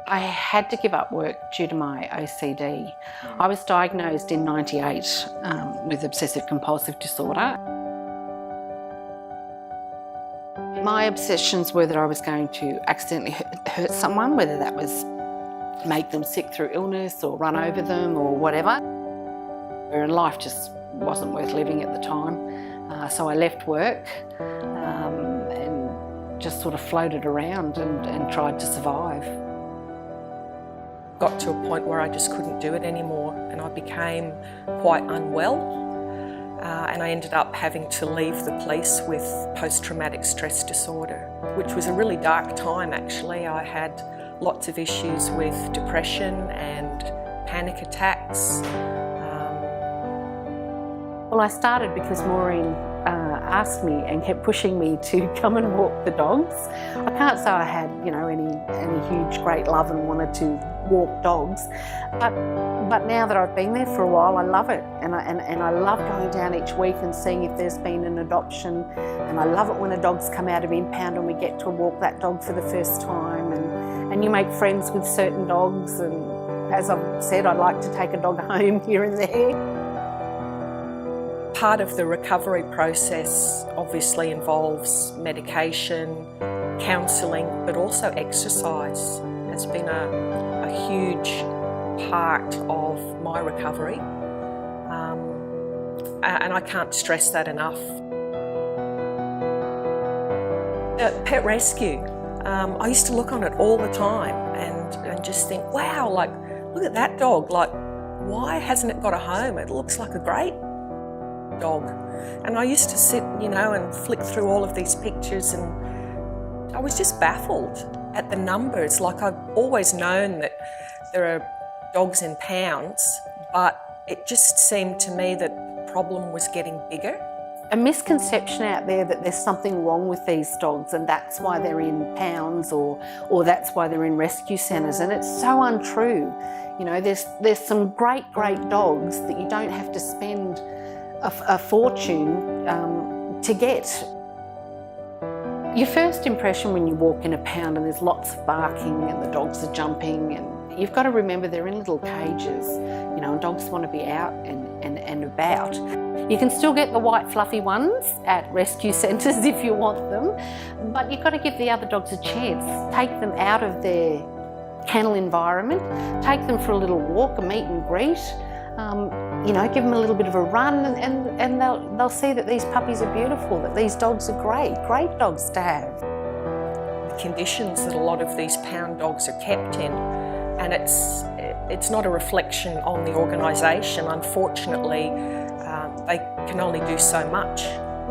I had to give up work due to my OCD. I was diagnosed in '98 with obsessive compulsive disorder. My obsessions were that I was going to accidentally hurt someone, whether that was make them sick through illness or run over them or whatever. And life just wasn't worth living at the time. So I left work and just sort of floated around and tried to survive. Got to a point where I just couldn't do it anymore, and I became quite unwell, and I ended up having to leave the police with post-traumatic stress disorder, which was a really dark time actually. I had lots of issues with depression and panic attacks. Well, I started because Maureen asked me and kept pushing me to come and walk the dogs. I can't say I had, any huge great love and wanted to walk dogs, but now that I've been there for a while, I love it, and I love going down each week and seeing if there's been an adoption, and I love it when a dog's come out of impound and we get to walk that dog for the first time, and you make friends with certain dogs, and as I've said, I like to take a dog home here and there. Part of the recovery process obviously involves medication, counselling, but also exercise has been a huge part of my recovery, and I can't stress that enough. Pet rescue, I used to look on it all the time and just think, wow, like, look at that dog, like, why hasn't it got a home? It looks like a great dog. And I used to sit, and flick through all of these pictures, and I was just baffled at the numbers. Like, I've always known that there are dogs in pounds, but it just seemed to me that the problem was getting bigger. A misconception out there that there's something wrong with these dogs and that's why they're in pounds or that's why they're in rescue centres, and it's so untrue. There's some great dogs that you don't have to spend a fortune to get. Your first impression when you walk in a pound and there's lots of barking and the dogs are jumping, and you've got to remember they're in little cages, and dogs want to be out and about. You can still get the white fluffy ones at rescue centres if you want them, but you've got to give the other dogs a chance. Take them out of their kennel environment, take them for a little walk, a meet and greet, give them a little bit of a run, and they'll see that these puppies are beautiful, that these dogs are great dogs to have. The conditions that a lot of these pound dogs are kept in, and it's not a reflection on the organisation. Unfortunately, they can only do so much,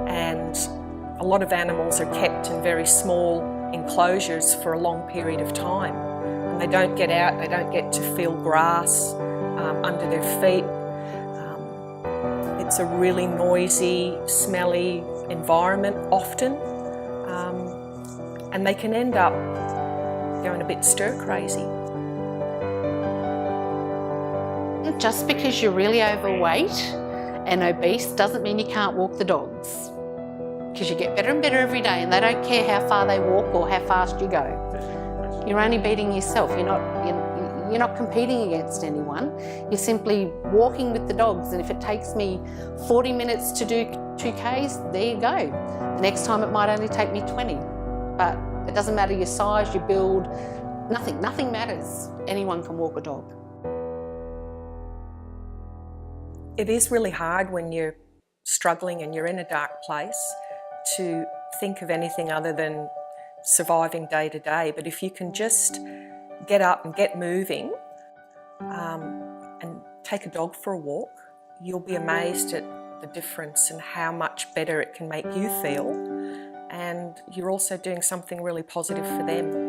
and a lot of animals are kept in very small enclosures for a long period of time, and they don't get out, they don't get to feel grass under their feet. It's a really noisy, smelly environment often, and they can end up going a bit stir-crazy. Just because you're really overweight and obese doesn't mean you can't walk the dogs, because you get better and better every day, and they don't care how far they walk or how fast you go. You're only beating yourself. You're not competing against anyone. You're simply walking with the dogs, and if it takes me 40 minutes to do 2Ks, there you go. The next time it might only take me 20. But it doesn't matter your size, your build, nothing matters. Anyone can walk a dog. It is really hard when you're struggling and you're in a dark place to think of anything other than surviving day to day. But if you can just get up and get moving and take a dog for a walk, you'll be amazed at the difference and how much better it can make you feel. And you're also doing something really positive for them.